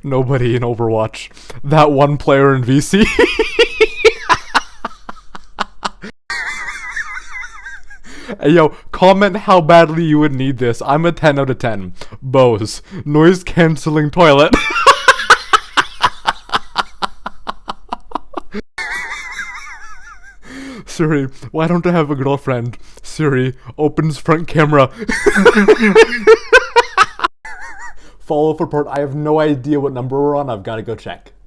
Nobody in Overwatch. That one player in VC. Hey, yo, comment how badly you would need this. I'm a 10 out of 10. Bose. Noise cancelling toilet. Siri, why don't I have a girlfriend? Siri, opens front camera. Follow for part. I have no idea what number we're on. I've got to go check.